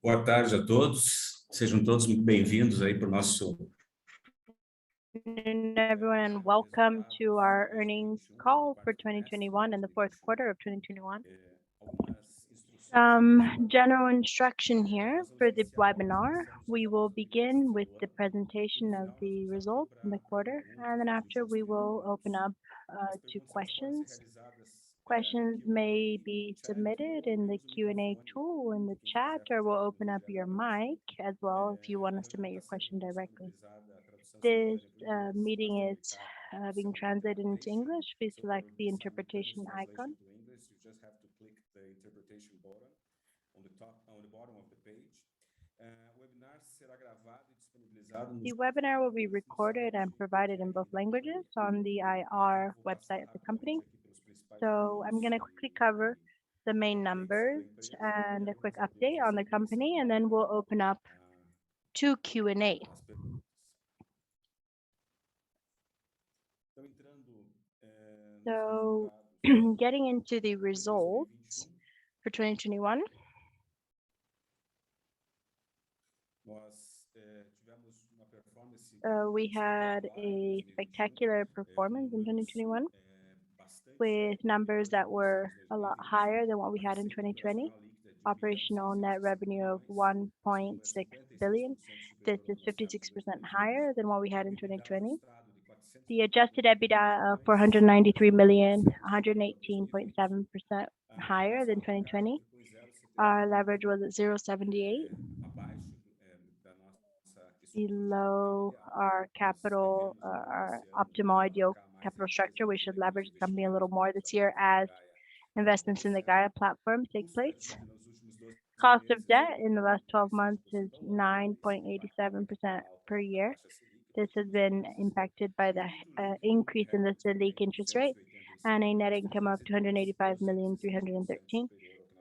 Boa tarde a todos. Sejam todos muito bem-vindos aí para o nosso Everyone, and welcome to our earnings call for 2021 and the fourth quarter of 2021. General instruction here for the webinar. We will begin with the presentation of the results in the quarter, and then after we will open up to questions. Questions may be submitted in the Q&A tool in the chat, or we'll open up your mic as well if you want to submit your question directly. This meeting is being translated into English. Please select the interpretation icon. You just have to click the interpretation button on the bottom of the page. The webinar will be recorded and provided in both languages on the IR website of the company. So I'm going to quickly cover the main numbers and a quick update on the company, and then we'll open up to Q&A. So getting into the results for 2021. We had a spectacular performance in 2021 with numbers that were a lot higher than what we had in 2020. Operational net revenue of 1.6 billion. This is 56% higher than what we had in 2020. The adjusted EBITDA of 493 million, 118.7% higher than 2020. Our leverage was at 0.78, below our capital, our optimal ideal capital structure. We should leverage the company a little more this year as investments in the Gaia Platform take place. Cost of debt in the last 12 months is 9.87% per year. This has been impacted by the increase in the Selic interest rate and a net income of 285,313,000,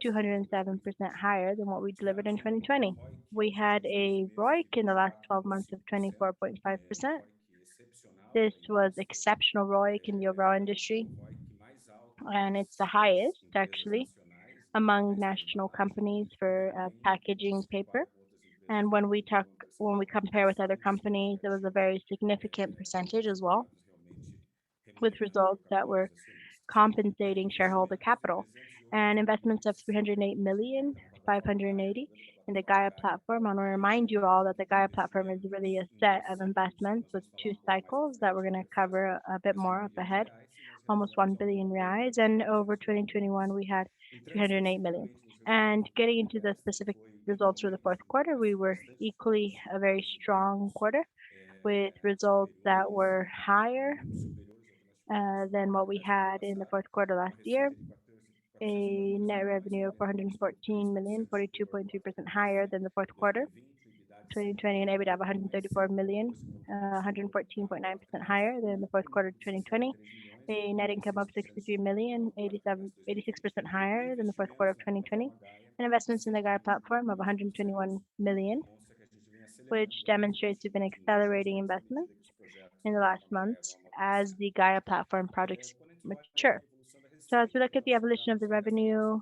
207% higher than what we delivered in 2020. We had a ROIC in the last 12 months of 24.5%. This was exceptional ROIC in the overall industry, and it's the highest actually among national companies for packaging paper. And when we compare with other companies, it was a very significant percentage as well, with results that were compensating shareholder capital. And investments of 308,580,000 in the Gaia Platform. I want to remind you all that the Gaia Platform is really a set of investments with 2 cycles that we're going to cover a bit more up ahead. Almost 1 billion reais, and over 2021 we had 308 million. And getting into the specific results for the fourth quarter, we were equally a very strong quarter with results that were higher than what we had in the fourth quarter last year. A net revenue of 414 million, 42.3% higher than the fourth quarter 2020, and EBITDA of 134 million, 114.9% higher than the fourth quarter 2020. A net income of 63 million, 86% higher than the fourth quarter of 2020. And investments in the Gaia Platform of 121 million, which demonstrates we've been accelerating investments in the last months as the Gaia Platform projects mature. So as we look at the evolution of the revenue,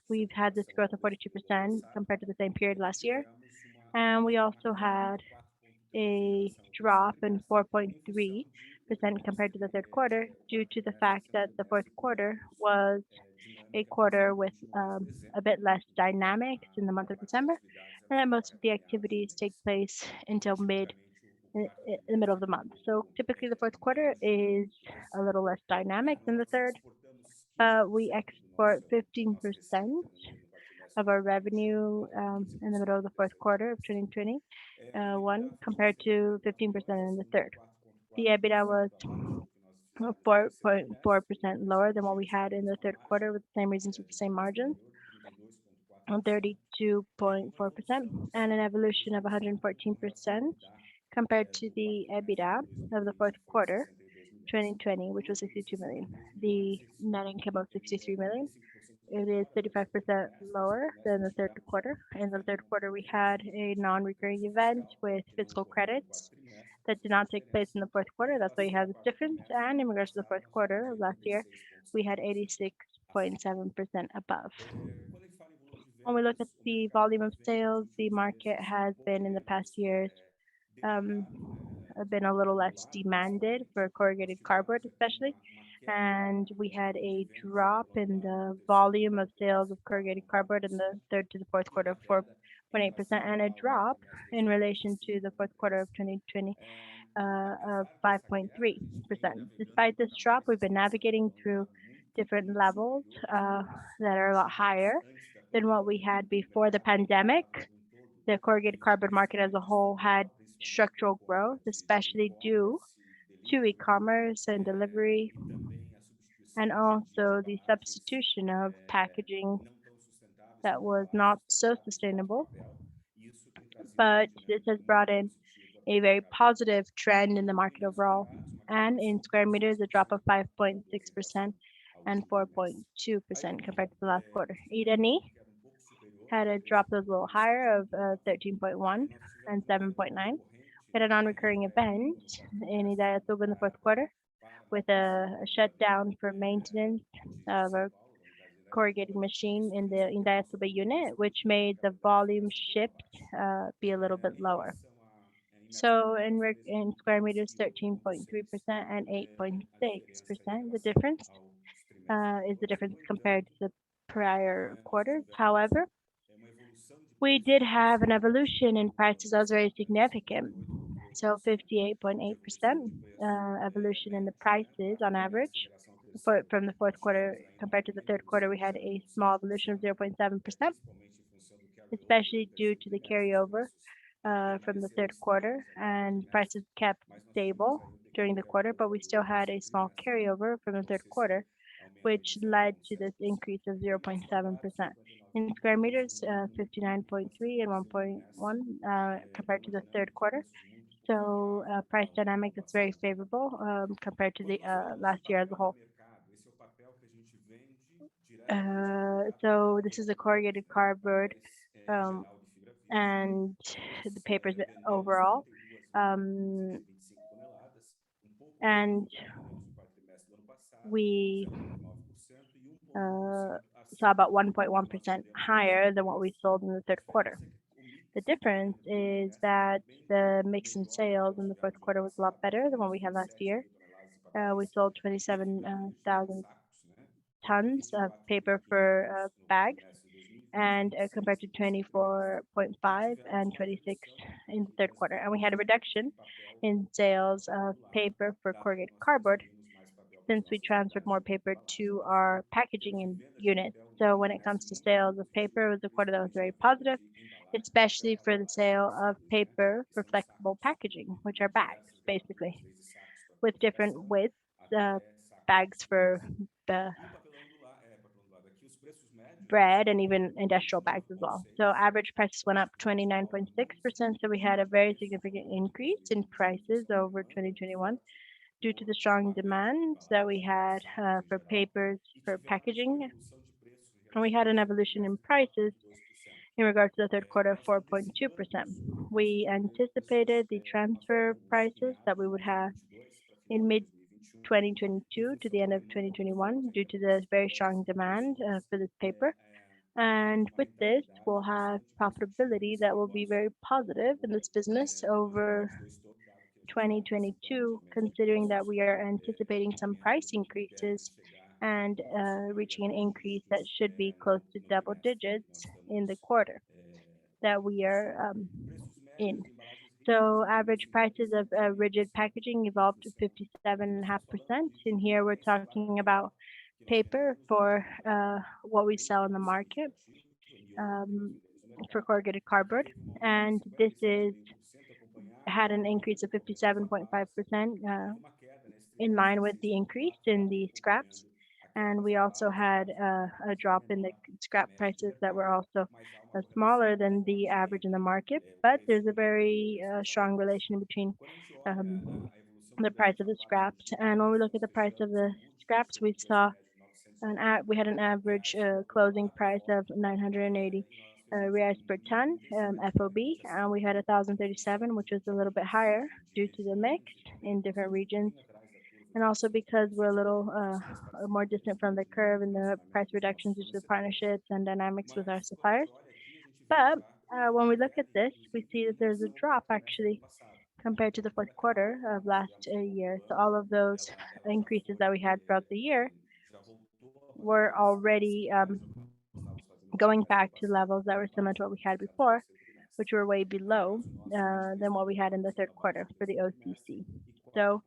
we've had this growth of 42% compared to the same period last year. And we also had a drop in 4.3% compared to the third quarter due to the fact that the fourth quarter was a quarter with a bit less dynamics in the month of December, and that most of the activities take place until in the middle of the month. So typically the fourth quarter is a little less dynamic than the third. We export 15% of our revenue in the middle of the fourth quarter of 2021 compared to 15% in the third. The EBITDA was 4.4% lower than what we had in the third quarter with the same reasons, with the same margins, on 32.4%, and an evolution of 114% compared to the EBITDA of the fourth quarter 2020, which was 62 million. The net income of 63 million. It is 35% lower than the third quarter. In the third quarter, we had a non-recurring event with fiscal credits that did not take place in the fourth quarter. That's why you have this difference. And in regards to the fourth quarter of last year, we had 86.7% above. When we look at the volume of sales, the market has been in the past years um, been a little less demanded for corrugated cardboard, especially. And we had a drop in the volume of sales of corrugated cardboard in the third to the fourth quarter of 4.8%, and a drop in relation to the fourth quarter of 2020 of 5.3%. Despite this drop, we've been navigating through different levels that are a lot higher than what we had before the pandemic. The corrugated cardboard market as a whole had structural growth, especially due to e-commerce and delivery, and also the substitution of packaging that was not so sustainable. But this has brought in a very positive trend in the market overall, and in square meters, a drop of 5.6% and 4.2% compared to the last quarter. Irani had a drop that was a little higher of 13.1 and 7.9. We had a non-recurring event in Indaiatuba in the fourth quarter with a shutdown for maintenance of a corrugating machine in the Indaiatuba unit, which made the volume shipped be a little bit lower. So in square meters, 13.3% and 8.6%. The difference is the difference compared to the prior quarters. However, we did have an evolution in prices that was very significant. So 58.8% evolution in the prices on average. From the fourth quarter compared to the third quarter, we had a small evolution of 0.7%, especially due to the carryover from the third quarter, and prices kept stable during the quarter, but we still had a small carryover from the third quarter, which led to this increase of 0.7%. In square meters, 59.3 and 1.1 compared to the third quarter. So price dynamic is very favorable compared to the last year as a whole. So this is the corrugated cardboard and the papers overall. And we saw about 1.1% higher than what we sold in the third quarter. The difference is that the mix in sales in the fourth quarter was a lot better than what we had last year. We sold 27,000 tons of paper for bags, and compared to 24.5 and 26 in the third quarter. And we had a reduction in sales of paper for corrugated cardboard since we transferred more paper to our packaging unit. So when it comes to sales of paper, it was a quarter that was very positive, especially for the sale of paper for flexible packaging, which are bags, basically, with different widths, bags for the bread and even industrial bags as well. So average prices went up 29.6%. So we had a very significant increase in prices over 2021 due to the strong demand that we had for papers for packaging. And we had an evolution in prices in regards to the third quarter of 4.2%. We anticipated the transfer prices that we would have in mid 2022 to the end of 2021 due to the very strong demand for this paper. And with this, we'll have profitability that will be very positive in this business over 2022, considering that we are anticipating some price increases and reaching an increase that should be close to double digits in the quarter that we are in. So average prices of rigid packaging evolved to 57.5%. And here we're talking about paper for what we sell in the market for corrugated cardboard. And this had an increase of 57.5% in line with the increase in the scraps. And we also had a drop in the scrap prices that were also smaller than the average in the market. But there's a very strong relation between the price of the scraps. And when we look at the price of the scraps, we saw we had an average closing price of 980 reais per ton FOB, and we had 1,037, which was a little bit higher due to the mix in different regions and also because we're a little more distant from the curve in the price reductions due to the partnerships and dynamics with our Mas suppliers. próprio olha aqui, a gente vê But já que when we a look at queda this, que we see que that there's a iniciou drop no ano actually passado. compared to the fourth Naquela quarter of etapa que last ela estava year. So pulando, all of those ela já increases foi, that we had throughout the year já voltou a were bater os already patamar que nós estávamos fazendo no going trimestre back to passado, levels that were similar to what we had já no before, terceiro trimestre. which were way No below caso nosso, a gente fez than um what we had in the 4,2 third abaixo quarter do for the terceiro trimestre OCC. e So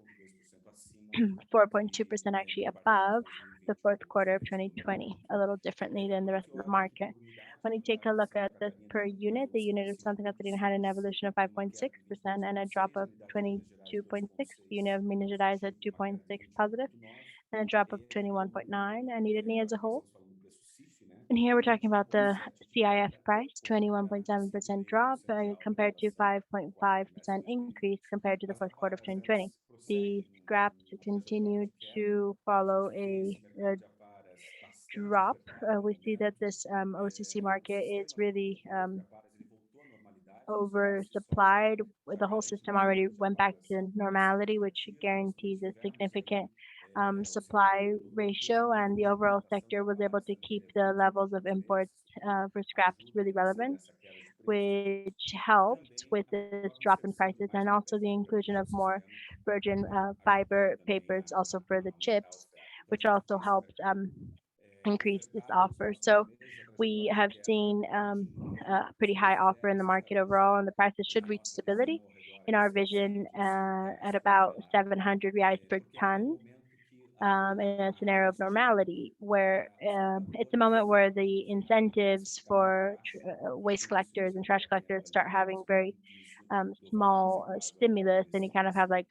4,2% acima 4.2% actually do quarto tri de above the 2020. fourth quarter of 2020, a little differently than the Quando a rest gente of the olha aqui market. por unidade, When a you take a unidade de look at Santa this Catarina per teve uma unit, the unit of evolução de Santa Catarina had an evolution of uma queda de 5.6% and a drop of 22,6, a unidade de Minas Gerais 22.6. The 2,6, unit of Minas Gerais at tive uma queda de 2.6 positive 21,9. and a drop of E 21.9, and Irani as a aqui nós whole. estamos falando do preço CIF, né? And here we're talking about the 21,7 de CIF queda price, contra acima de 21.7% drop 1% de alta em compared to relação ao quarto 5.5% trimestre de 2020. increase compared to the As fourth quarter of alparcas, 2020. elas The prosseguem scraps numa trajetória continue de queda. to A follow gente vê a, esse mercado de aparas bastante drop. apertado no We see that momento. this OCC O market is sistema really de aparas ele voltou à normalidade. Os oversupplied. estoques The whole garante system uma already oferta de went back aparas to normality, which significativa para as cores guarantees de a inverno, ou seja, significant você tem supply duas ratio, and the maneiras de overall importação de sector was able aparas, to né? keep the Depende levels dos of imports interesses, for scraps ajuda really relevant, nessa queda de preço. which E helped também with this acaba drop in oferecendo prices, mais and also oferta the de inclusion of produtos no more sistema, virgin ajuda fiber também papers also for the aumentar a chips, oferta. Então a which gente also tem esse helped mercado increase this ofertado, eles offer. mostram So na mesma we trajetória de have queda seen de a pretty 9,2 high offer até in the market overall, and the prices should reach stability máximo ao redor in de our vision 700 at reais por about tonelada, 700 reais per porque é um ton momento que a in a scenario of normality, where os it's a catadores moment where the começam a incentives ficar muito for baixos e waste tudo isso collectors nos and trash leva a ter collectors aquela start having very início do valor small reservado à stimulus, and you manutenção. kind of have like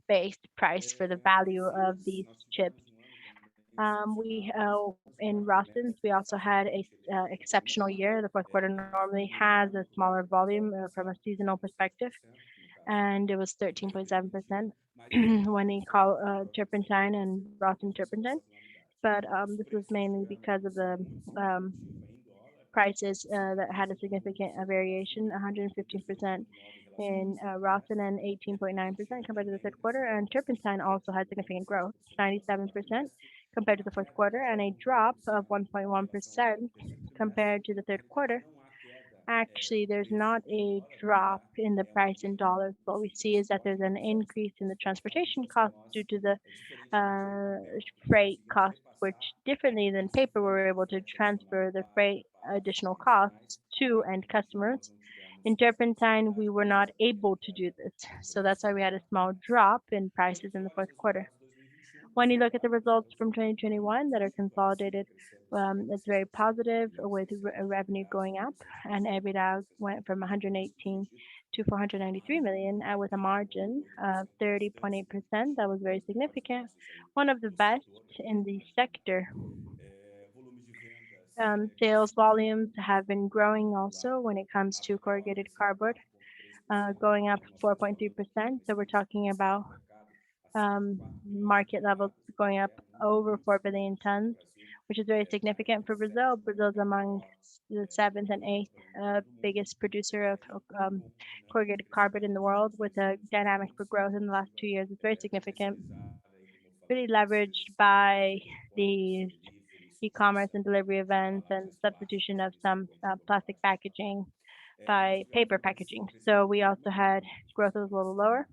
base price for the value Esse of mês these nós chips. tivemos um ano também We excepcional, tivemos o in quarto Rostens, trimestre we com also taxa de had a caixa ele volume exceptional menor, year. The fourth quarter foi normally muito has menor a do que smaller o volume ano from a passado, que foi seasonal perspective, 13%, no caso and it was de 2020, 13.7% mas esse ano when nós you estamos call olhando para turpentine and Rosten voltação à turpentine. sazonalidade. But Os this was preços mainly tiveram because of the evolução um, significativa em dólar, prices that had a significant 5,5% no caso variation, do terceiro 115% trimestre em relação ao in terceiro Rosin trimestre, and e tinha 18.9% compared to the também third o quarter. percentual And de custos de turpentine also had manutenção significant em growth, 17% em relação ao quarto 97% trimestre, e compared to uma the fourth queda quarter, de and a 0,1% drop of em relação ao 1.1% terceiro trimestre. compared to the third quarter. Não há queda Actually, no there's preço not em a dólar, o que drop há in the um price in aumento dollars. What we de see is that there's an transporte, increase in the das transportation faturas para costs due nós, to the diferentemente do papel, que nós freight conseguimos costs, which repassar differently than esse paper, valor we're de able to oferta transfer adicional the freight para os additional clientes finais, costs to end enquanto customers. nós não tivemos In essa turpentine, we possibilidade were por not conta da able to do queda this. de So that's preço why we do had a quarto small trimestre. drop in Quando a prices gente in the olha os fourth quarter. resultados de 2021, When nós you look at the comparamos results eles from com 2021 that are 2020, o Brasil consolidated, crescendo it's very 56% positive e os with receita revenue reais going up, foram and EBITDA went from 118 to 493 million with a margin of 30.8%. That was very significant, one of the do best setor, in podemos the imaginar. sector. Volume de vendas Sales cresceu volumes have been growing lá also when it comes to corrugated cardboard, 4,3%, going up e nós estamos falando aqui de um 4.3%. So we're crescimento talking acima about do mercado, acima de 4 milhões de market levels toneladas, going que up é over muito 4 billion significativo. O tons, Brasil which is very já é significant o for Brazil. sétimo Brazil is among maior the seventh and eighth produtor do mundo, biggest producer of com um corrugated cardboard in the crescimento world, nos with a últimos dynamic for anos growth in the last 2 years. It's very significant, potencializada, aí, como eu falei, really por leveraged esses by transportes, these delivery, e-commerce substituição and delivery de events and embalagens substitution plásticas of por some silicone plastic plástico. packaging Nós by tivemos paper packaging. So we also had growth that was a little lower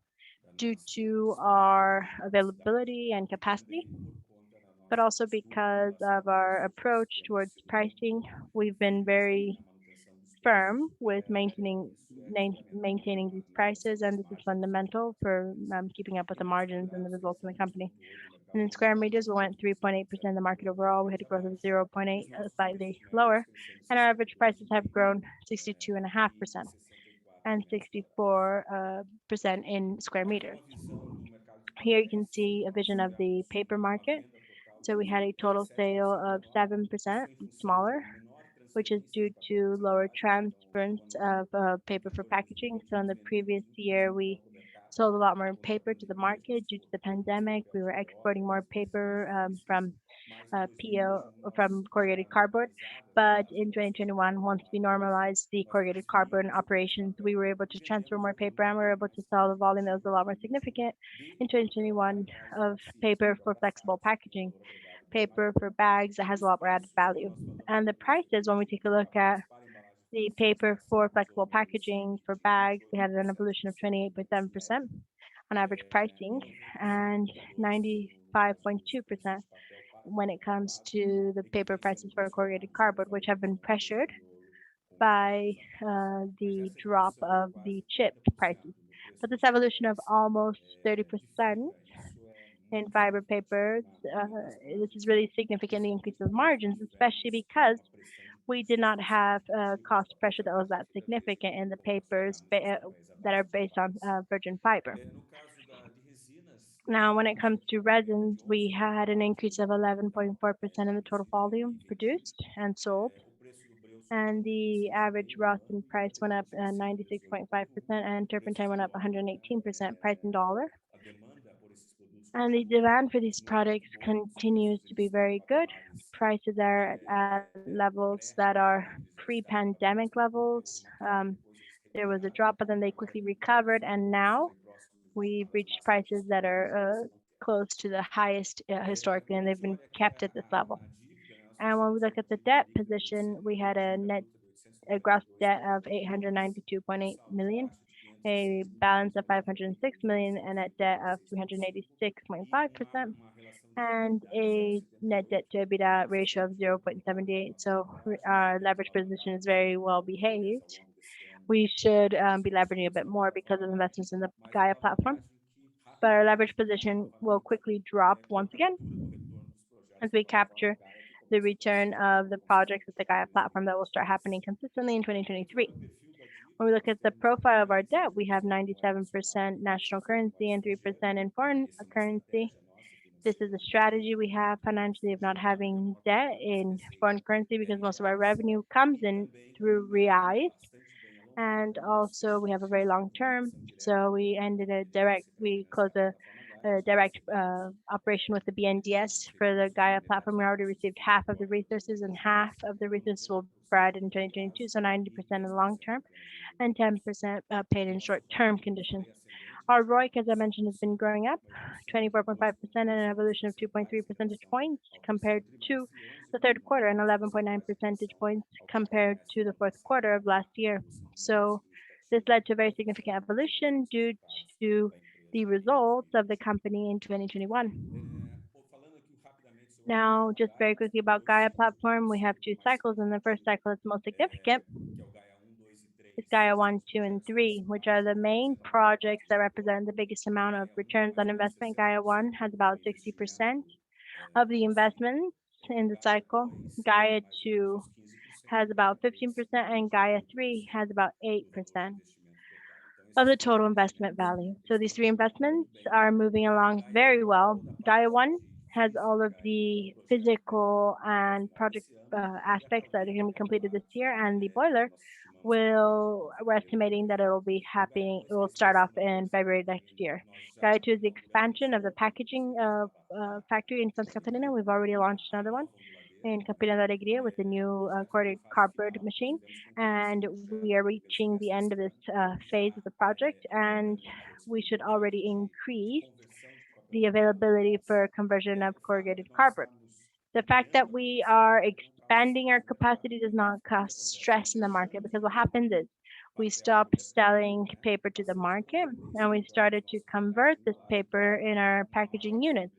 due to our availability and e capacity, também por conta da but nossa also postura com because relação of ao our preço. approach Temos towards sido pricing. We've been firmes aí very na manutenção dos firm preços, with isso é fundamental maintaining these na prices, manutenção das and this is margens do fundo. fundamental for keeping up with Em the metros margins and the quadrados, results in the crescemos company. 2,8%, o And mercado in ao square redor de meters, we went 3.8% in the market 0,8 overall. We had a metros growth of abaixo, e os 0.8, nossos preços slightly médios lower, crescendo and our average prices have 62,5% grown 62.5% e 64 and metros quadrados. 64% in square Aqui é meters. uma visão do mercado de Here you can papéis. see a Nós vision of the tivemos paper uma market. venda total So we had a de total sale 7% of menor. Isso 7% em função de smaller, uma menor which is transferência due de papel to lower reciclado no transference ano of paper for packaging. anterior. So in Nós the vendemos previous muito mais year, papel we para o mercado sold a lot more paper to the market due to the pandemic. We were exporting more paper from PO from corrugated cardboard. But in 2021, once we normalized the corrugated cardboard operations, we were able to transfer more paper and we were able to sell the volume that was a lot more significant in 2021 of paper for flexible packaging, paper for bags that has a lot more added value. And the prices, when we take a look at the paper for flexible packaging for bags, we had an evolution of 28.7% on average pricing and 95.2% when it comes to the paper prices for corrugated cardboard, which have been pressured by the drop of the chip prices. But this evolution of almost 30% in fiber papers, this is really significantly increase of margins, especially because we did not have cost pressure that was that significant in the papers that are based on virgin fiber. Now, when it comes to resins, we had an increase of 11.4% in the total volume produced and sold, and the average rosin price went up 96.5%, and turpentine went up 118% price in dollar. And the demand for these products continues to be very good. Prices are at levels that are pre-pandemic levels. There was a drop, but then they quickly recovered, and now we've reached prices that are close to the highest historically, and they've been kept at this level. And when we look at the debt position, we had a gross debt of 892.8 million, a balance of 506 million, and a debt of 386.5%, and a net debt to EBITDA ratio of 0.78. So our leverage position is very well behaved. We should be leveraging a bit more because of investments in the Gaia platform, but our leverage position will quickly drop once again as we capture the return of the projects with the Gaia platform that will start happening consistently in 2023. When we look at the profile of our debt, we have 97% national currency and 3% in foreign currency. This is a strategy we have financially of not having debt in foreign currency because most of our revenue comes in through reais. And also we have a very long term. So we closed a direct operation with the BNDES for the Gaia platform. We already received half of the resources, and half of the resources will be provided in 2022, so 90% in the long term and 10% paid in short-term conditions. Our ROIC, as I mentioned, has been growing up 24.5% and an evolution of 2.3 percentage points compared to the third quarter and 11.9 percentage points compared to the fourth quarter of last year. So this led to a very significant evolution due to the results of the company in 2021. Now, just very quickly about Gaia Platform, we have two cycles. In the first cycle, it's most significant. It's Gaia 1, 2, and 3, which are the main projects that represent the biggest amount of returns on investment. Gaia 1 has about 60% of the investments in the cycle. Gaia 2 has about 15%, and Gaia 3 has about 8% of the total investment value. So these three investments are moving along very well. Gaia 1 has all of the physical and project aspects that are going to be completed this year, and the boiler we're estimating that it will start off in February next year. Gaia 2 is the expansion of the packaging factory in Santa Catarina. We've already launched another one in Campina da Alegria with a new corrugated cardboard machine, and we are reaching the end of this phase of the project, and we should already increase the availability for conversion of corrugated cardboard. The fact that we are expanding our capacity does not cause stress in the market, because what happens is we stopped selling paper to the market and we started to convert this paper in our packaging units.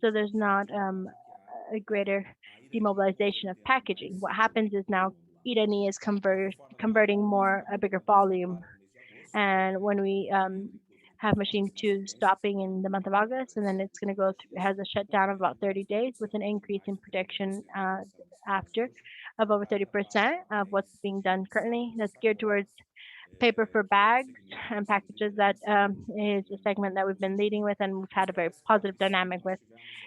So there's not a greater demobilization of packaging. What happens is now Irani is converting a bigger volume. And when we have machine 2 stopping in the month of August, and then it's going to go through, it has a shutdown of about 30 days with an increase in production after of over 30% of what's being done currently. That's geared towards paper for bags and packages. That is a segment that we've been leading with, and we've had a very positive dynamic with.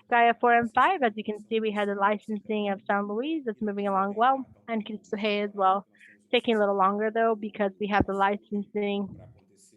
Gaia 4 and 5, as you can see, we had the licensing of São Luís that's moving along well, and Cristo Rei as well. Taking a little longer though, because we have the licensing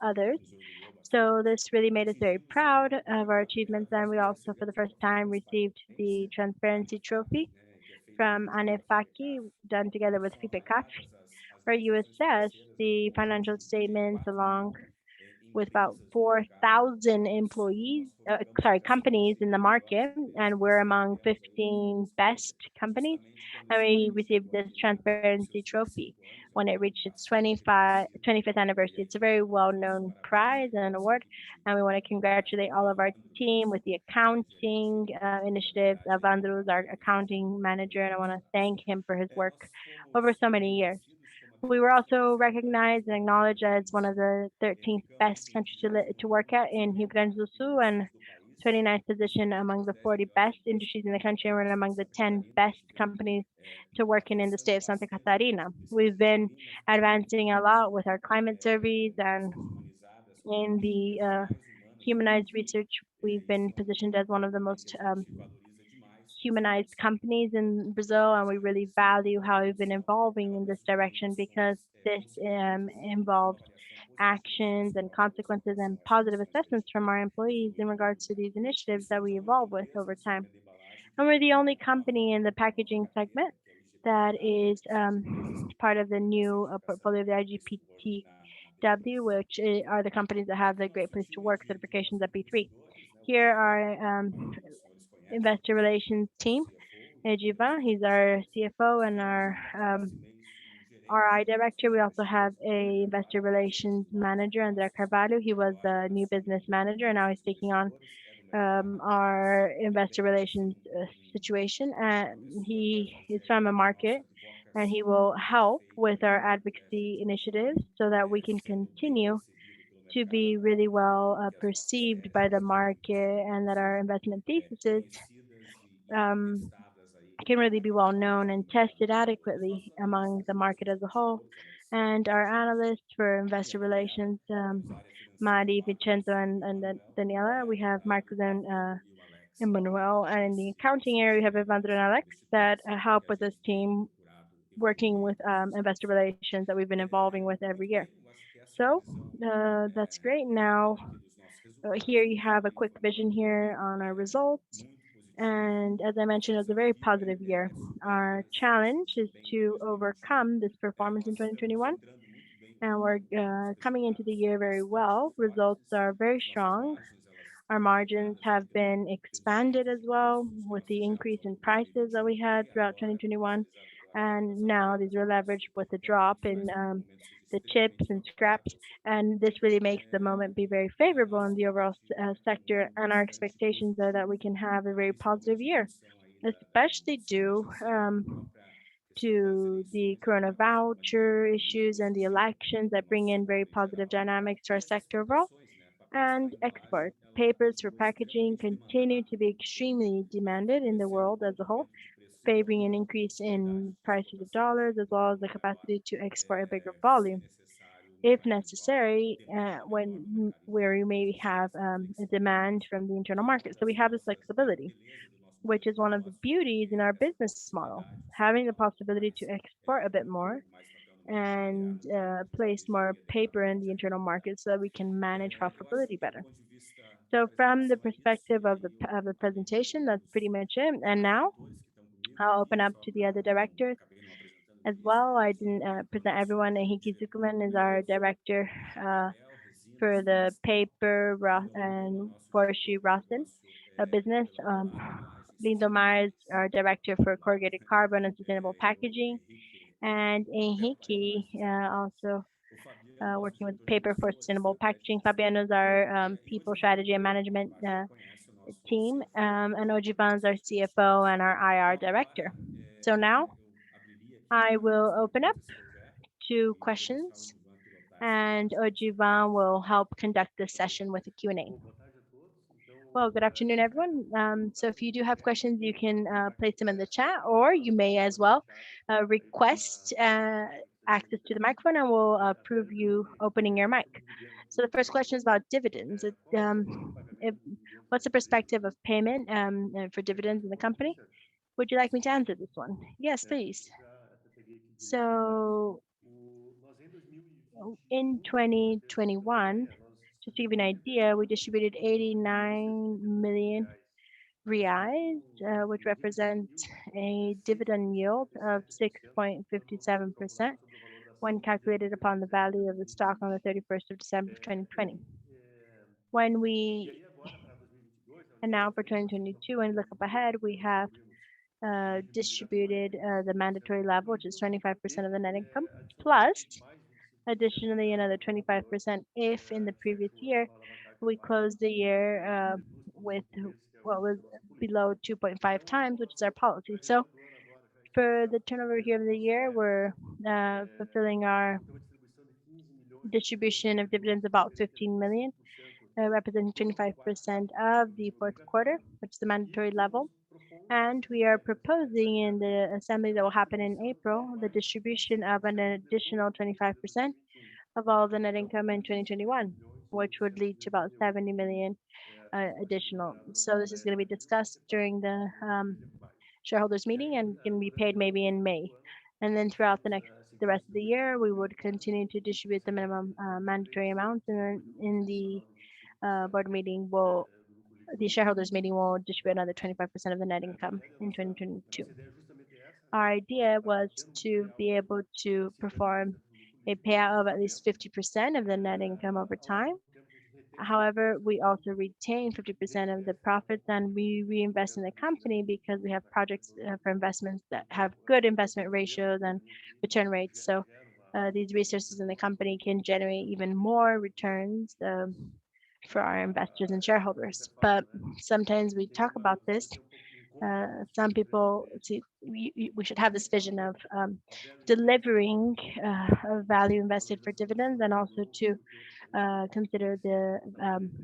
others. So this really made us very proud of our achievements, and we also, for the first time, received the Transparency Trophy from ANEFACI, done together with FIPECAF, where you assess the financial statements along with about 4,000 employees, companies in the market, and we're among 15 best companies. And we received this transparency trophy when it reached its 25th anniversary. It's a very well-known prize and an award, and we want to congratulate all of our team with the accounting initiatives. Avandro's our accounting manager, and I want to thank him for his work over so many years. We were also recognized and acknowledged as one of the 13th best countries to work at in Rio Grande do Sul and 29th position among the 40 best industries in the country and among the 10 best companies to work in the state of Santa Catarina. We've been advancing a lot with our climate surveys and in the humanized research. We've been positioned as one of the most humanized companies in Brazil, and we really value how we've been evolving in this direction because this involves actions and consequences and positive assessments from our employees in regards to these initiatives that we evolve with over time. And we're the only company in the packaging segment that is part of the new portfolio of the IGPTW, which are the companies that have the Great Place to Work certifications at B3. Here are investor relations team. Edivan, he's our CFO and our RI director. We also have a investor relations manager, André Carvalho. He was the new business manager, and now he's taking on our investor relations situation. He is from a market, and he will help with our advocacy initiatives so that we can continue to be really well perceived by the market and that our investment theses um, can really be well known and tested adequately among the market as a whole. And our analysts for investor relations, Mari, Vincenzo, and Daniela, we have Marcos and Emmanuel. And in the accounting area, we have Evandro and Alex that help with this team working with investor relations that we've been involving with every year. So that's great. Now, here you have a quick vision here on our results. And as I mentioned, it was a very positive year. Our challenge is to overcome this performance in 2021. And we're coming into the year very well. Results are very strong. Our margins have been expanded as well with the increase in prices that we had throughout 2021. And now these are leveraged with a drop in the chips and scraps. And this really makes the moment be very favorable in the overall sector. And our expectations are that we can have a very positive year, especially due to the corona voucher issues and the elections that bring in very positive dynamics to our sector overall. And exports. Papers for packaging continue to be extremely demanded in the world as a whole, favoring an increase in prices of dollars as well as the capacity to export a bigger volume, if necessary, when where we may have a demand from the internal market. So we have this flexibility, which is one of the beauties in our business model, having the possibility to export a bit more and place more paper in the internal market so that we can manage profitability better. So from the perspective of the presentation, that's pretty much it. And now I'll open up to the other directors as well. I didn't present everyone. Henrique Zuckerman is our director for the paper and forestry Rosin business. Lindo Mars, our director for corrugated carbon and sustainable packaging. And Henrique also working with paper for sustainable packaging. Fabiano is our people strategy and management team, and Ojivan is our CFO and our IR director. So now I will open up to questions, and Ojivan will help conduct this session with a Q&A. Well, good afternoon, everyone. So if you do have questions, you can place them in the chat, or you may as well request access to the microphone, and we'll approve you opening your mic. So the first question is about dividends. What's the perspective of payment for dividends in the company? Would you like me to answer this one? Yes, please. So in 2021, Just to give you an idea, we distributed 89 million reais, which represents a dividend yield of 6.57% when calculated upon the value of the stock on the 31st of December of 2020. When we and now for 2022, when we look up ahead, we have distributed the mandatory level, which is 25% of the net income, plus additionally another 25% if in the previous year we closed the year with what was below 2.5 times, which is our policy. So for the turnover here of the year, we're fulfilling our distribution of dividends about 15 million, representing 25% of the fourth quarter, which is the mandatory level. And we are proposing in the assembly that will happen in April the distribution of an additional 25% of all the net income in 2021, which would lead to about 70 million additional. So this is going to be discussed during the shareholders meeting and can be paid maybe in May. And then throughout the rest of the year, we would continue to distribute the minimum mandatory amounts, and then in the board meeting will the shareholders meeting will distribute another 25% of the net income in 2022. Our idea was to be able to perform a payout of at least 50% of the net income over time. However, we also retain 50% of the profits and we reinvest in the company because we have projects for investments that have good investment ratios and return rates. So these resources in the company can generate even more returns for our investors and shareholders. But sometimes we talk about this. Some people see we should have this vision of delivering value invested for dividends and also to consider the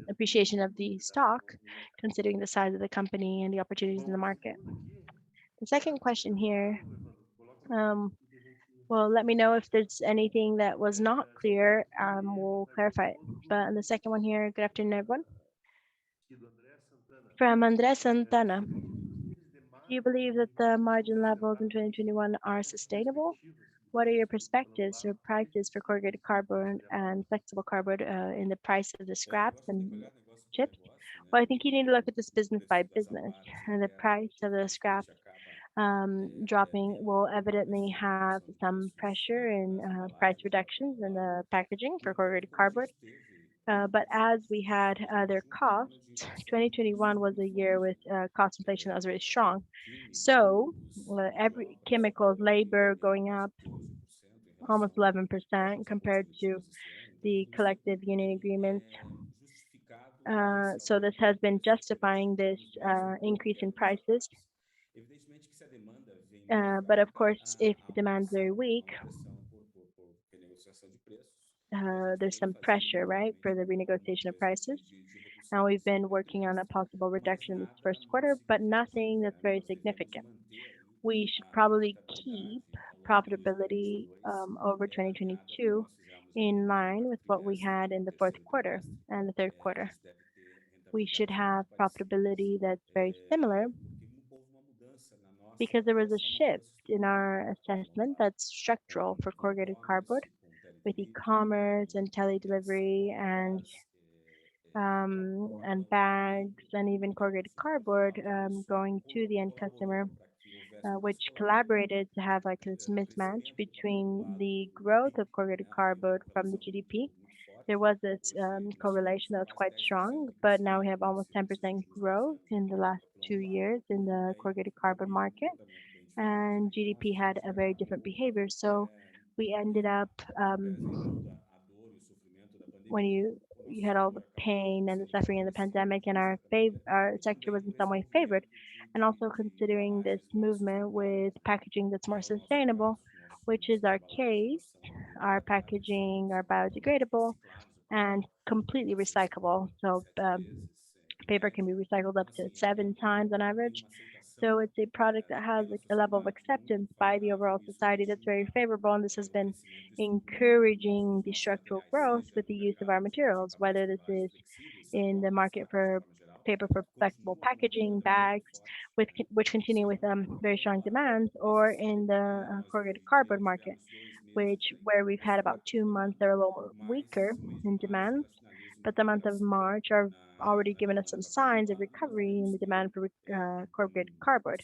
appreciation of the stock, considering the size of the company and the opportunities in the market. The second question here, well, let me know if there's anything that was not clear. We'll clarify it. But the second one here, good afternoon, everyone. From André Santana. Do you believe that the margin levels in 2021 are sustainable? What are your perspectives or prices for corrugated cardboard and flexible cardboard in the price of the scraps and chips? Well, I think you need to look at this business by business, and the price of the scraps dropping will evidently have some pressure in price reductions in the packaging for corrugated cardboard. But as we had other costs, 2021 was a year with cost inflation that was really strong. So every chemicals, labor going up almost 11% compared to the collective union agreements. So this has been justifying this increase in prices. But of course, if the demand is very weak, there's some pressure, right, for the renegotiation of prices. And we've been working on a possible reduction this first quarter, but nothing that's very significant. We should probably keep profitability over 2022 in line with what we had in the fourth quarter and the third quarter. We should have profitability that's very similar because there was a shift in our assessment that's structural for corrugated cardboard with e-commerce and tele-delivery and bags and even corrugated cardboard going to the end customer, which collaborated to have like this mismatch between the growth of corrugated cardboard from the GDP. There was this correlation that was quite strong, but now we have almost 10% growth in the last 2 years in the corrugated cardboard market, and GDP had a very different behavior. So we ended up when you had all the pain and the suffering in the pandemic, and our sector was in some way favored, and also considering this movement with packaging that's more sustainable, which is our case. Our packaging are biodegradable and completely recyclable. So paper can be recycled up to 7 times on average. So it's a product that has like a level of acceptance by the overall society that's very favorable, and this has been encouraging the structural growth with the use of our materials, whether this is in the market for paper for flexible packaging, bags, which continue with very strong demands, or in the corrugated cardboard market, where we've had about 2 months that are a little weaker in demands, but the month of March are already given us some signs of recovery in the demand for corrugated cardboard.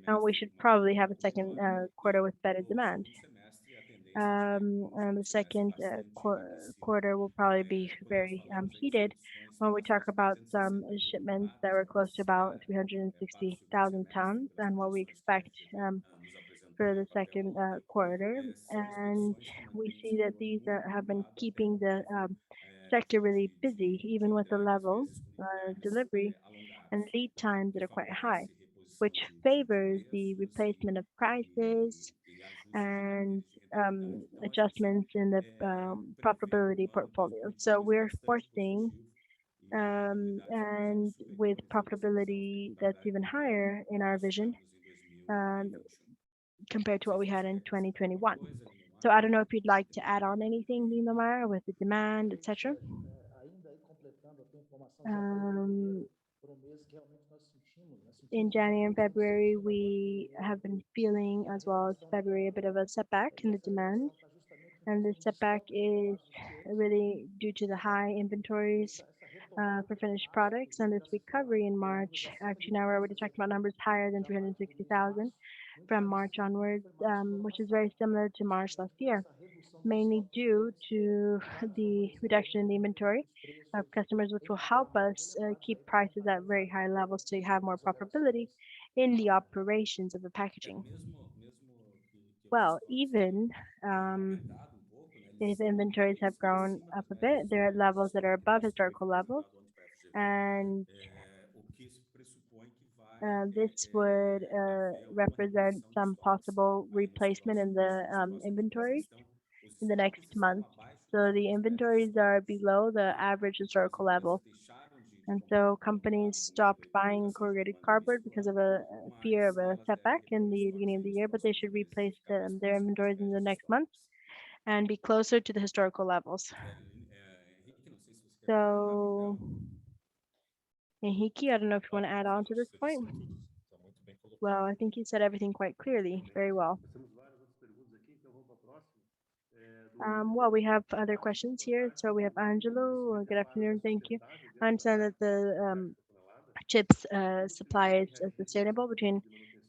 And we should probably have a second quarter with better demand. And the second quarter will probably be very heated when we talk about some shipments that were close to about 360,000 tons and what we expect for the second quarter. And we see that these have been keeping the sector really busy, even with the level delivery and lead times that are quite high, which favors the replacement of prices and adjustments in the profitability portfolio. So we're forcing and with profitability that's even higher in our vision um, compared to what we had in 2021. So I don't know if you'd like to add on anything, Lindomar, with the demand, etc. Um, in January and February, we have been feeling, as well as February, a bit of a setback in the demand. And this setback is really due to the high inventories for finished products and this recovery in March. Actually, now we're already talking about numbers higher than 360,000 from March onwards, which is very similar to March last year, mainly due to the reduction in the inventory of customers, which will help us keep prices at very high levels to have more profitability in the operations of the packaging. Well, even if inventories have grown up a bit, they're at levels that are above historical levels, and this would represent some possible replacement in the inventories in the next month. So the inventories are below the average historical level. And so companies stopped buying corrugated cardboard because of a fear of a setback in the beginning of the year, but they should replace their inventories in the next month and be closer to the historical levels. So, Henrique, I don't know if you want to add on to this point. Well, I think you said everything quite clearly, very well. Well, we have other questions here. So we have Angelo. Good afternoon. Thank you. I understand that the chips supply is sustainable between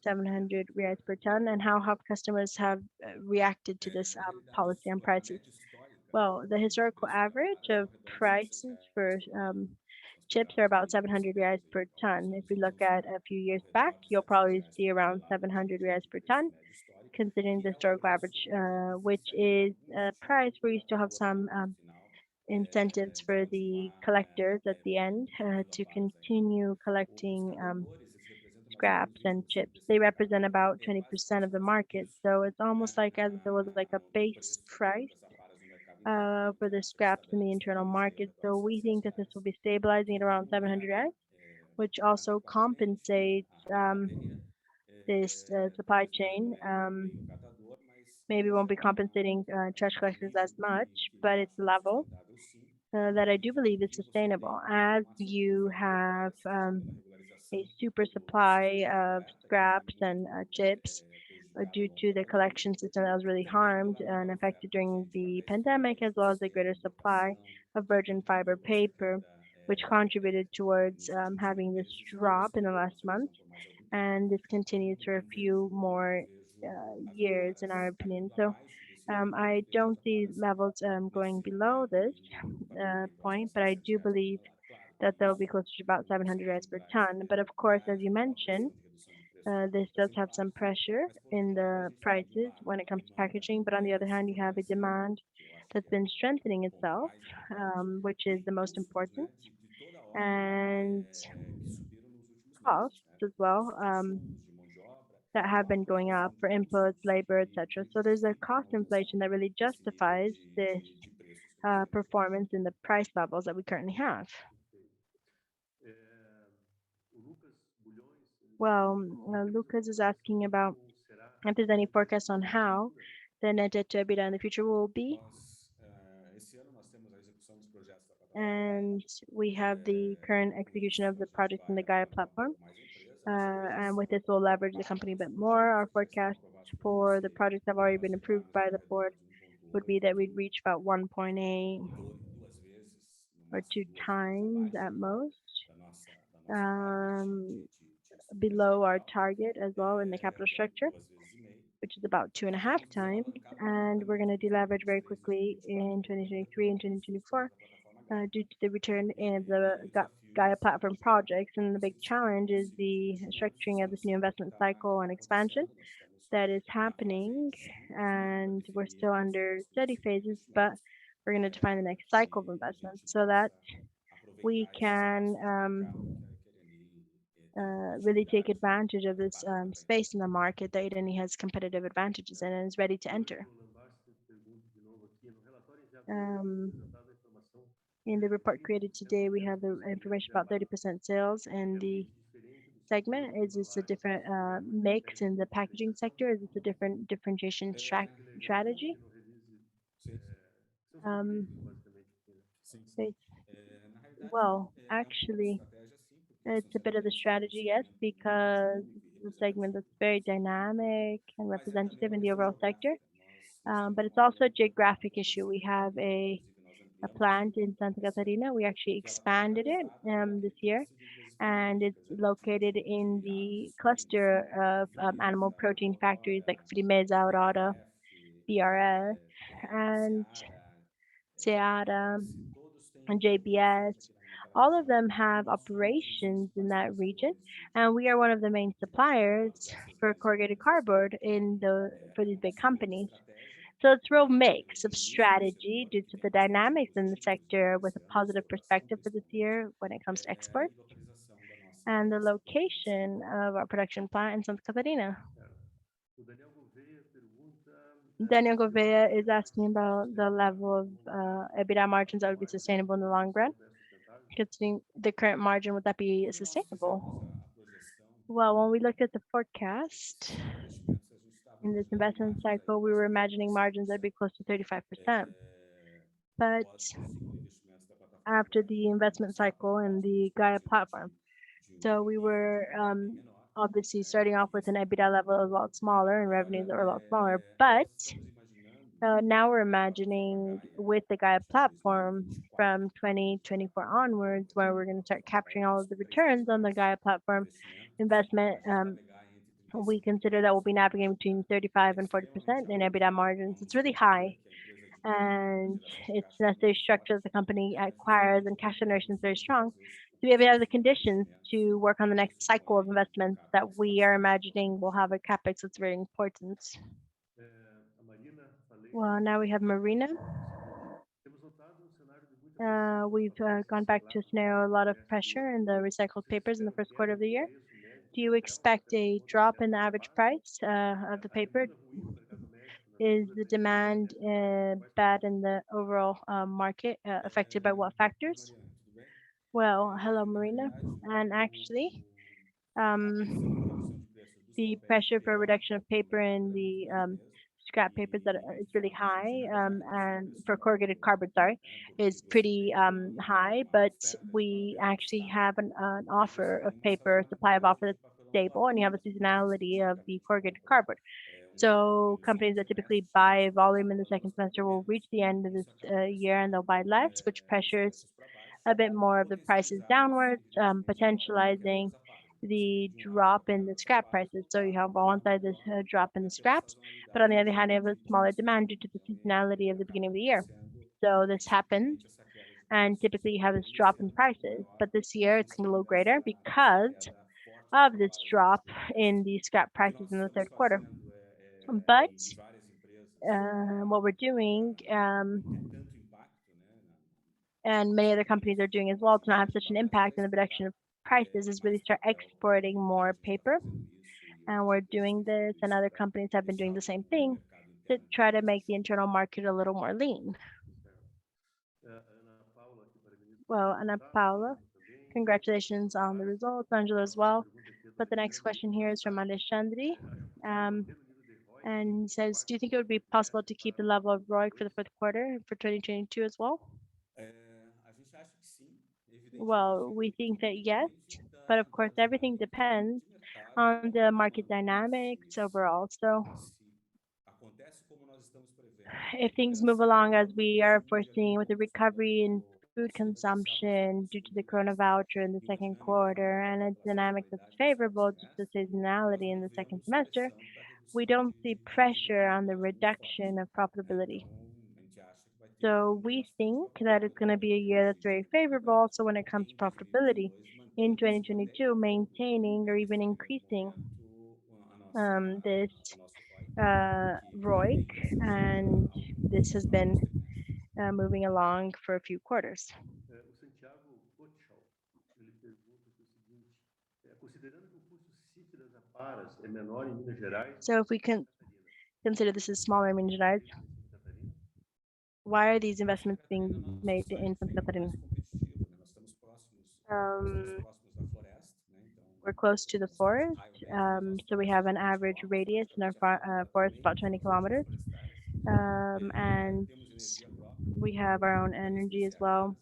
700 reais per ton, and how have customers have reacted to this policy on prices? Well, the historical average of prices for chips are about 700 reais per ton. If we look at a few years back, you'll probably see around 700 reais per ton, considering the historical average, which is a price where you still have some incentives for the collectors at the end to continue collecting scraps and chips. They represent about 20% of the market. So it's almost like as if there was like a base price for the scraps in the internal market. So we think that this will be stabilizing at around 700 reais, which also compensates this supply chain. Maybe won't be compensating trash collectors as much, but it's level that I do believe is sustainable. As you have a super supply of scraps and chips due to the collection system that was really harmed and affected during the pandemic, as well as the greater supply of virgin fiber paper, which contributed towards having this drop in the last month. And this continues for a few more years, in our opinion. So I don't see levels going below this point, but I do believe that they'll be closer to about 700 reais per ton. But of course, as you mentioned, this does have some pressure in the prices when it comes to packaging. But on the other hand, you have a demand that's been strengthening itself, which is the most important, and costs as well that have been going up for inputs, labor, etc. So there's a cost inflation that really justifies this performance in the price levels that we currently have. Well, Lucas is asking about if there's any forecast on how the net debt to EBITDA in the future will be. And we have the current execution of the project in the Gaia platform. And with this, we'll leverage the company a bit more. Our forecast for the projects that have already been approved by the board would be that we'd reach about 1.8 or two nossa times vagem at aí most, da nossa target um, de distribuição de below our capital, target as well in the capital que é structure, 2,5 vezes, which is about two and a e já half temos times. desalavancado muito And we're going rapidamente to nos deleverage últimos very 3 de quickly 2024 in com o 2023 and benefício da 2024 plataforma Gaia. due to the return in E the aí o desafio Gaia nesse Platform projeto projects. And the vai ser big distribuir challenge is esse the esforço structuring of this new financeiro investment que cycle está and expansion acontecendo. Nós estamos that is na fase aí happening, de ciclos, né, para and we're definir still os under próximos steady ciclos de phases, but investimentos, we're going to define the para next cycle of que a investments gente so that possa we aproveitar esse can espaço de mercado que a Irani tem really take competitividade advantage of this preparada para space entrar. in the market that Irani has competitive advantages in and is ready to enter. Um, in the report created today, we have the information about 30% sales in the segment. Is this a different mix in the packaging sector? Is this a different differentiation strategy? Sim, sim. Um, Sim, sim. it's- Na realidade, well, é um pouco de actually, estratégia, sim, porque são it's a bit of the segmentos com strategy, yes, crescimento muito because dinâmico e it's a segment representativo, that's very dynamic and mas é também representative uma in the questão overall sector. geográfica. Nós temos But it's uma also a planta geographic issue. acontecendo We em have Catarina, inclusive nós a ampliamos plant in ela Santa esse ano, Catarina. We actually que ela está expanded it localizada num lugar this que tem year, sido, inclusive, and it's representativo located in de the aves suínos, cluster of vieiras animal da protein factories like Aurora, Frimeza, Aurora, BRF, BRS, and Seara, Seara, JBS, todos and têm operações JBS. aqui na All of região, them e have nós somos um dos operations in principais that region, fornecedores and we are one of the main de carboidrato suppliers dessas for grandes corrugated empresas. cardboard for these big Essa é uma outra companies. estratégia. So it's real mix of No início do strategy setor, due que to tem the bastante dynamics in the positivo de sector desenvolver with esse a ano, positive restauração perspective for this principalmente, year when it comes to e exports, localização da nossa and the planta em Santa location Catarina. of our production plant in Santa Catarina. Daniel Gouveia is asking about the level of EBITDA margins that would be sustainable in the long run. Considering the current margin, would that be Quando nós fizemos sustainable? a projeção Well, when we looked at the desses forecast investimentos, a gente estava in this imaginando investment margens aí cycle, we were próximo de imagining margins that'd 35%. be close to 35%. But Após o ciclo de investimentos da plataforma after Gaia, the investment será cycle in proposta the esse Gaia projeto platform, de so um we nível de were EBITDA bem menor, obviously starting off with isso an é EBITDA muito level a bom. lot smaller and revenues Agora, that were a lot smaller. But nós estamos imaginando now we're com a plataforma imagining Gaia with the Gaia de platform 2024, from já que a 2024 plataforma Gaia, onwards, por where exemplo, we're going to start plataforma capturing Gaia all of cresce the três vezes returns on the mais Gaia platform investimentos, investment. a gente vai navegar entre 35% We e consider that we'll be 40%. navigating between 35 É and 40% extremamente in alto, EBITDA é margins. uma It's really estrutura high, que a empresa adquire, uma and geração de it's caixa necessary muito structure forte, that the company acquires justamente and para cash poder generation is very usufruir e strong. fazer So we have the esses conditions investimentos to work on the que next supõem cycle of aí um investments that CapEx we are bastante imagining will importante. have a capex that's very important. Well, now we have Marina. We've gone back to a scenario, a lot of pressure in the recycled papers in the first quarter of the year. Do you expect a drop in the average price of the paper? Is the demand bad in the overall market, affected by what Oi, factors? Mariana, tudo bem? Well, hello, Na Marina. realidade, And actually, a pressão de um, redução de preços dos the papéis em pressure for geral reduction of no paper mercado in é muito the grande mesmo. scrap papers that E, is de really fato, a gente high, ainda vai reduzir o and preço for do corrugated papel, cardboard, sorry, né? Porque is você pretty tem high, uma but oferta de we papel actually estável have an e você offer tem of uma paper, supply of sazonalidade offer de that's papel stable, and you have a ambulante. As empresas que seasonality of the tipicamente corrugated compram cardboard. um volume So no segundo companies that semestre typically chegam ao buy segundo volume in the semestre, second elas compram semester will menos. reach the end of this Isso acaba year and they'll buy pressionando less, which os pressures preços para baixo a bit e more of the prices potencializar esse downwards, ciclo de investimentos agora para potentializing quebra dessa parte. Então, você the tem de um lado a drop in the quebra dessa scrap parte, do prices. outro So you lado have uma on one demanda side this menor drop in the pela scraps, but on the sazonalidade other hand, you have a de smaller consumo. demand due to the Então, seasonality of the acaba beginning of the year. acontecendo So this happens, ciclicamente essa queda de and preços. typically you have this E esse drop in ano um pouco prices, maior, but this mas year it's não going to be a little seguindo greater essa because queda forte que of eu this falava no drop início do mês. in the scrap O que prices nós in the estamos third quarter. fazendo But em várias empresas what we're doing, não ter tanto impacto, né, and many other companies are doing as well to not have such an mas impact para in the reduction exportar of prices, is really mais start papel. exporting E a more gente está paper. fazendo isso e And outras we're empresas doing têm this, feito and isso other para companies have been doing deixar the same o thing mercado to interno de try to make empresas the internal market a little more lean. Well, Ana Paula, congratulations on the results, Angela as well. But the next question here is from Alexandri. Um, and he says, do you think it would be possible to keep the level of ROIC for the fourth quarter for 2022 as well? A gente acha que sim, Well, evidentemente, we think that yes, depende but of course, das everything dinâmicas depends de mercado on the market e dynamics overall. So se acontece como nós estamos prevendo, a if things move recuperação along as we em are número de foreseeing with the alimentos, recovery in food consumption due to the Corona voucher in the second quarter and a dynamic that's favorable due to the seasonality in the second semester, we don't see pressure on the reduction of profitability. So we think that it's going to be a year that's very favorable also when it comes to profitability in 2022, maintaining or even increasing this ROIC, and this has been moving along for a few quarters. O Santiago Potschau, ele pergunta aqui o seguinte, considerando que o custo CIF das aparas é menor em Minas Gerais, So if we can consider this is smaller in Minas Gerais, why are these investments being made in Santa Catarina? We're close to the forest, so we have an average radius in our forest about 20 kilometers, and we have our own energy as well,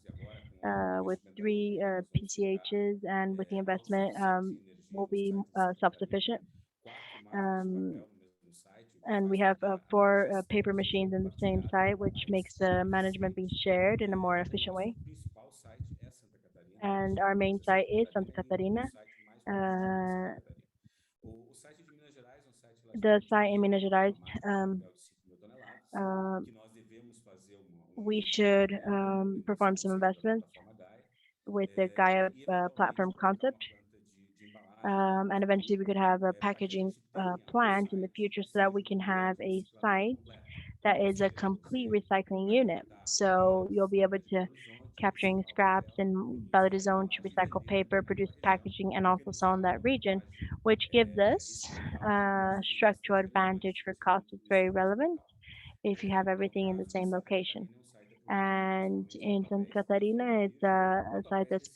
with 3 PCHs, and with the investment, we'll be self-sufficient. And we have 4 paper machines in the same site, which makes the management being shared in a more efficient way. And our main site is Santa Catarina. The site in Minas Gerais, we should perform some investments with the Gaia platform concept. And eventually we could have a packaging plant in the future so that we can have a site that is a complete recycling unit. So you'll be able to capturing scraps in Belo Horizonte to recycle paper, produce packaging, and also sell in that region, which gives us structural advantage for cost. It's very relevant if you have everything in the same location. And in Santa Catarina, it's a site that's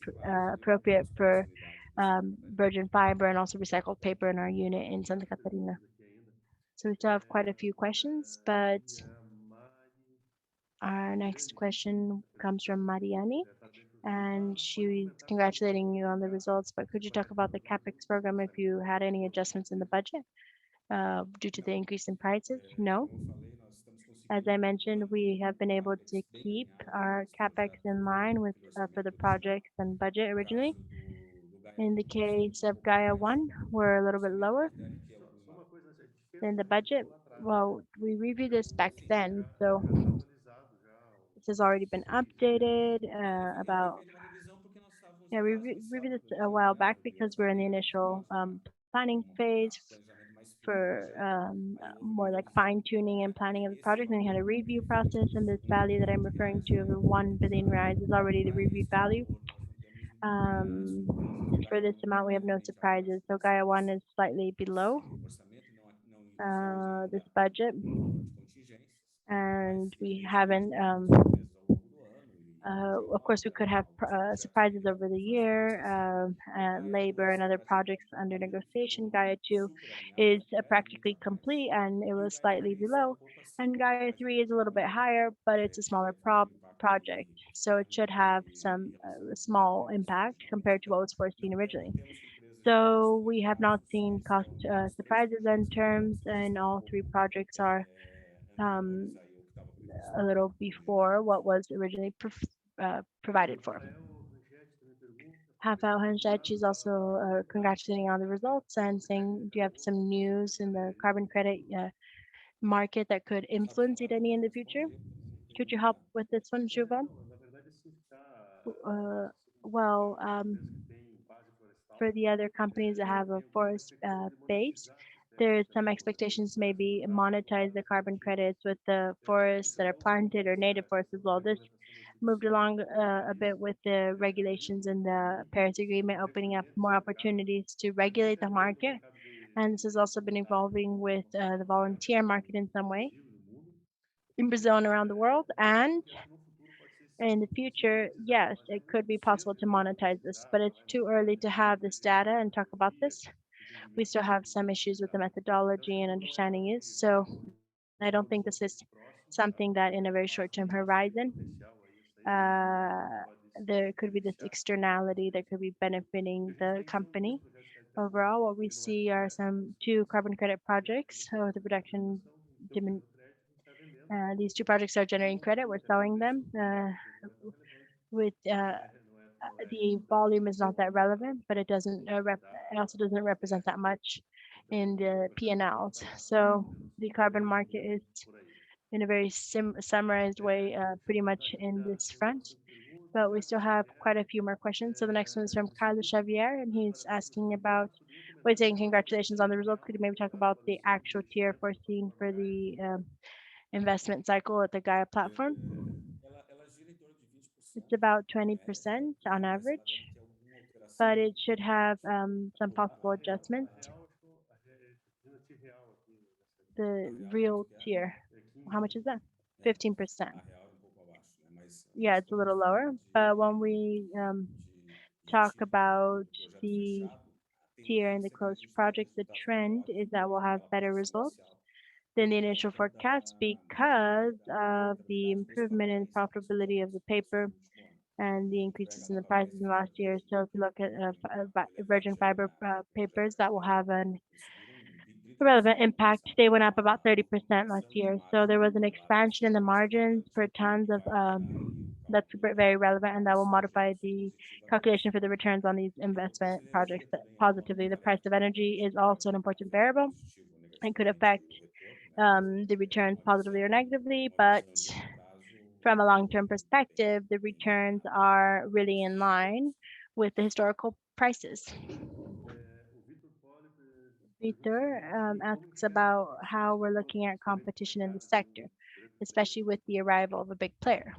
appropriate for virgin fiber and also recycled paper in our unit in Santa Catarina. So we still have quite a few questions, but our next question comes from Mariani, and she's congratulating you on the results, but could you talk about the CapEx program if you had any adjustments in the budget due to the increase in prices? No. As I mentioned, we have been able to keep our CapEx in line with for the projects and budget originally. In the case of Gaia 1, we're a little bit lower than the budget. Well, we reviewed this back then, so this has already been updated about. Yeah, we reviewed this a while back because we're in the initial planning phase for more like fine tuning and planning of the project. And we had a review process, and this value that I'm referring to of the 1 billion reais is already the reviewed value. For this amount, we have no surprises. So Gaia 1 is slightly below this budget, and we haven't. Of course, we could have surprises over the year, labor and other projects under negotiation. Gaia 2 is practically complete, and it was slightly below. And Gaia 3 is a little bit higher, but it's a smaller project, so it should have some small impact compared to what was foreseen originally. So we have not seen cost surprises in terms, and all 3 projects are a little before what was originally provided for. Rafael Hanchetti is also congratulating on the results and saying, do you have some news in the carbon credit market that could influence Irani in the future? Could you help with this one, Juva? Well, for the other companies that have a forest base, there's some expectations to maybe monetize the carbon credits with the forests that are planted or native forests as well. This moved along a bit with the regulations in the Paris Agreement, opening up more opportunities to regulate the market. And this has also been evolving with the volunteer market in some way in Brazil and around the world. And in the future, yes, it could be possible to monetize this, but it's too early to have this data and talk about this. We still have some issues with the methodology and understanding use. So I don't think this is something that in a very short-term horizon, there could be this externality that could be benefiting the company. Overall, what we see are some 2 carbon credit projects with the production. These 2 projects are generating credit. We're selling them. with the volume is not that relevant, but it doesn't it also doesn't represent that much in the P&Ls. So the carbon market is in a very summarized way, pretty much in this front. But we still have quite a few more questions. So the next one is from Carlos Xavier, and he's asking about, well, he's saying congratulations on the results. Could you maybe talk about the actual tier foreseen for the investment cycle at the Gaia platform? Ela gira em torno de 20%, It's about média, 20% on mas ela average, deve ter alguma alteração but it should have some possible A adjustments. real, acho que a real aqui nessa The a real real quanto que é? tier, é 15, how much is that? É, 15%. a real é um pouco abaixo, né? Mas Yeah, nós it's a estamos little lower, falando but when we de talk TIR about do projeto the fechado, a tier tendência in é the sempre que a closed gente tenha project, the resultados trend melhores is that we'll have naquela better projeção results inicial. than the É, initial então, forecast because of the improvement in profitability of the paper nesse último ano. and the Vai increases in the arredar para prices in last year. So if you look at virgin fiber papers, that will have an eles subiram relevant 30% ano impact. passado. They went up about Uma 30% last compressão de year. So there was an margem elevada expansion in the margins per tons of vai alterar aí o that's cálculo very relevant, and that will desse modify projeto the positivamente. calculation for the returns on these E o preço investment ele projects gira também positively. The price of energy is also an important variable positivo ou and could negativamente affect o retorno, né? the returns positively or negatively, Uma but visão de longo prazo from a long-term bem, perspective, the bem returns alinhada are com really in esses line with the historical prices. o Vitor Poli pergunta o Vitor seguinte, como asks enxerga a about competição how no we're setor, looking at principalmente competition com a in the entrada de sector, grande player? especially with the arrival of a big player.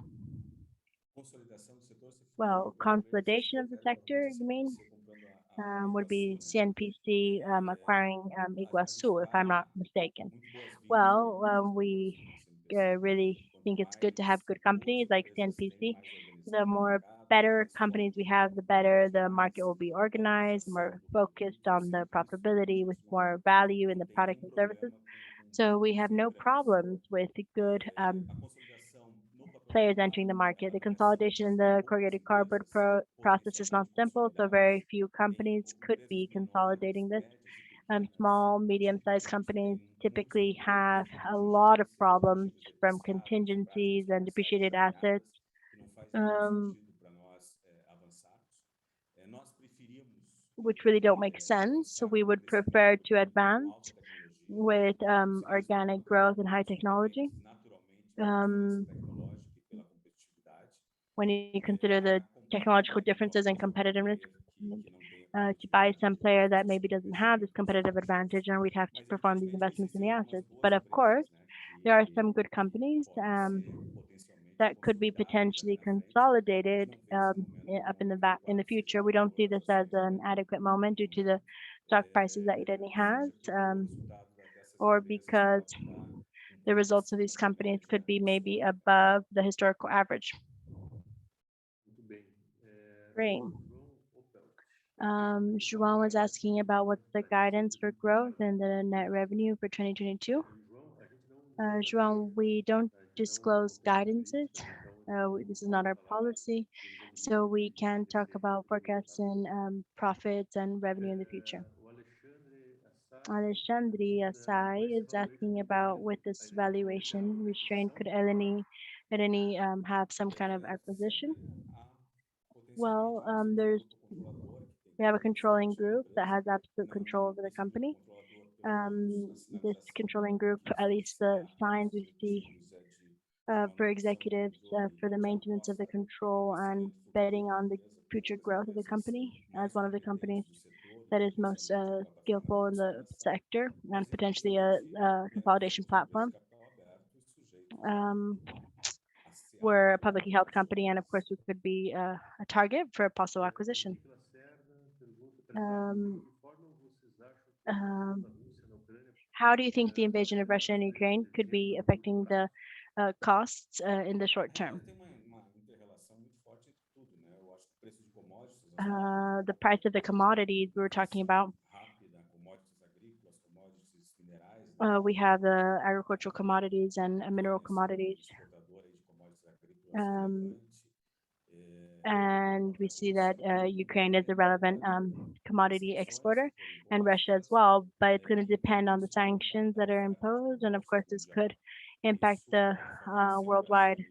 consolidação do setor, se for Well, grandes players, consolidation of the pega, por sector, exemplo, you mean? CNPC comprando a Would Iguaçu, be né? CNPC acquiring A gente Iguaçu, if I'm not dá mistaken. muito boas-vindas Well, we do CNPC. really think it's good to have good companies like CNPC. The more mercado, better mais companies we fortes, have, the better the market mais will be organized, more focused on the CNPC profitability with more value in the não tem product nenhum and services. problema So we have com no grandes. problems with the good A consolidação no papel players corrugado, entering the market. ela The parece consolidation in the poucas corrugated cardboard empresas process is not simple, so consolidadas, very few em companies could empresas be menores, consolidating this. médias e pequenas, Small, medium-sized tipicamente companies têm typically muitos have problemas a de lot of contingência, problems de from antepassados, contingencies práticas and comerciais depreciated assets. desalinhadas, que não faz nenhum Um, sentido para nós avançarmos. Nós preferimos which really don't make sense. So avançar we com would crescimento prefer to com advance alta tecnologia, with organic growth and high technology. naturalmente pela diferença tecnológica e pela competitividade. When you consider the technological differences and competitiveness, to buy some player that maybe doesn't have this competitive advantage, and we'd have to perform these investments in the assets. But of course, there are some good companies that could be potentially consolidated up in the back in the future. We don't see this as an adequate moment due to the stock prices that Irani has, or because the results of these companies could be maybe above the historical average. Muito bem. Great. João Opel. João was asking about what's the guidance for growth and the net revenue for 2022. João, we don't disclose guidances. This is not our policy, so we can talk about forecasts and profits and revenue in the future. Alexandre Assai is asking about with this valuation restraint, could Eleni have some kind of acquisition? Well, we have a controlling group that has absolute control over the company. This controlling group, at least the signs we see for executives for the maintenance of the control and betting on the future growth of the company as one of the companies that is most skillful in the sector and potentially a consolidation platform. We're a publicly held company, and of course, we could be a target for a possible acquisition. How do you think the invasion of Russia and Ukraine could be affecting the costs in the short term? The price of the commodities we were talking about. We have the agricultural commodities and mineral commodities. And we see that Ukraine is a relevant commodity exporter and Russia as well, but it's going to depend on the sanctions that are imposed. And of course, this could impact the worldwide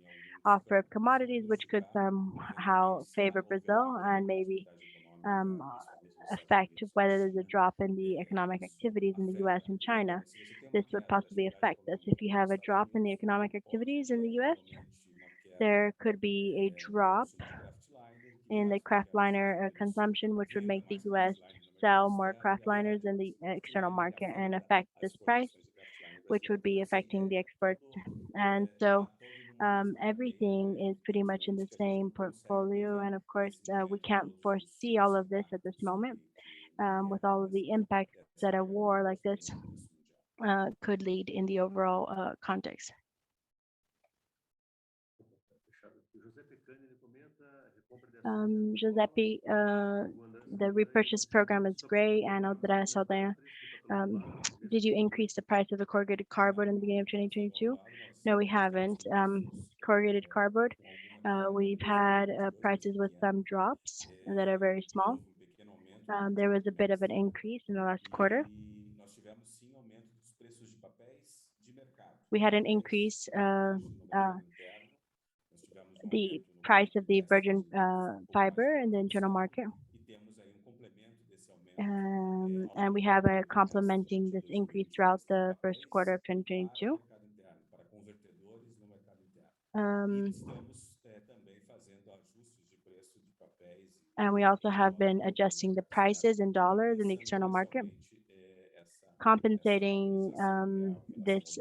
offer of commodities, which could somehow favor Brazil and maybe um, affect whether there's a drop in the economic activities in the US and China. This would possibly affect us. If you have a drop in the economic activities in the US, there could be a drop in the kraftliner consumption, which would make the US sell more kraftliners in the external market and affect this price, which would be affecting the exports. And so everything is pretty much in the same portfolio. And of course, we can't foresee all of this at this moment with all of the impacts that a war like this could lead in the overall context. Giuseppe, the repurchase program is great. And André Saldanha, did you increase the price of the corrugated cardboard in the beginning of 2022? No, we haven't. Corrugated cardboard, we've had prices with some drops that are very small. There was a bit of an increase in the last quarter. We had an increase the price of the virgin fiber in the internal market. And we have a complementing this increase throughout the first quarter of 2022. And we also have been adjusting the prices in dollars in the external market, compensating this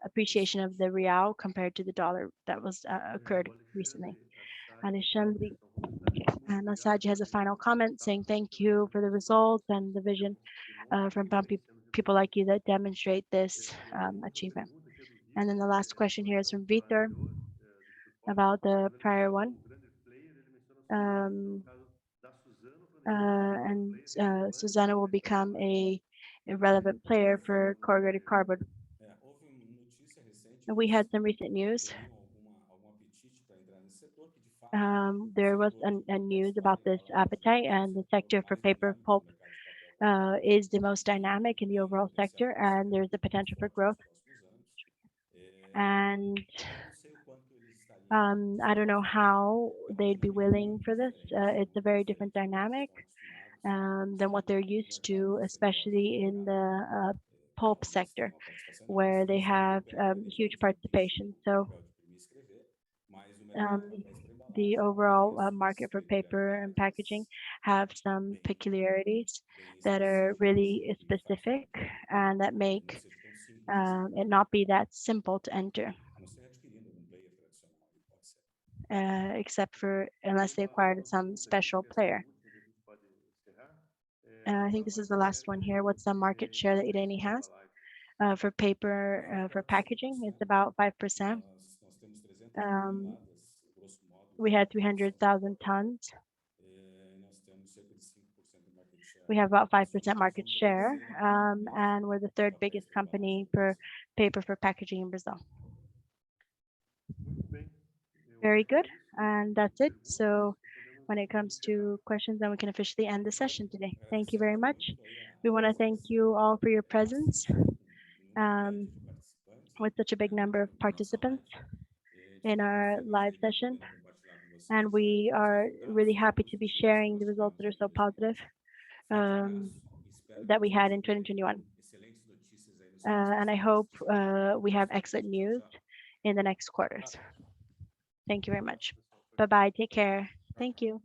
appreciation of the real compared to the dollar that was occurred recently. Alexandre Nassad has a final comment saying thank you for the results and the vision from people like you that demonstrate this achievement. And then the last question here is from Vitor about the prior one. Suzano will become a relevant player for corrugated cardboard. We had some recent news. There was a news about this appetite, and the sector for paper pulp is the most dynamic in the overall sector, and there's a potential for growth. And I don't know how they'd be willing for this. It's a very different dynamic than what they're used to, especially in the pulp sector, where they have huge participation. So the overall market for paper and packaging have some peculiarities that are really specific and that make it not be that simple to enter. Except for unless they acquired some special player. I think this is the last one here. What's the market share that Irani has for paper for packaging? It's about 5%. We had 300,000 tons. We have about 5% market share, and we're the third biggest company for paper for packaging in Brazil. Very good, and that's it. So when it comes to questions, then we can officially end the session today. Thank you very much. We want to thank you all for your presence with such a big number of participants in our live session. And we are really happy to be sharing the results that are so positive that we had in 2021. And I hope we have excellent news in the next quarters. Thank you very much. Bye-bye. Take care. Thank you.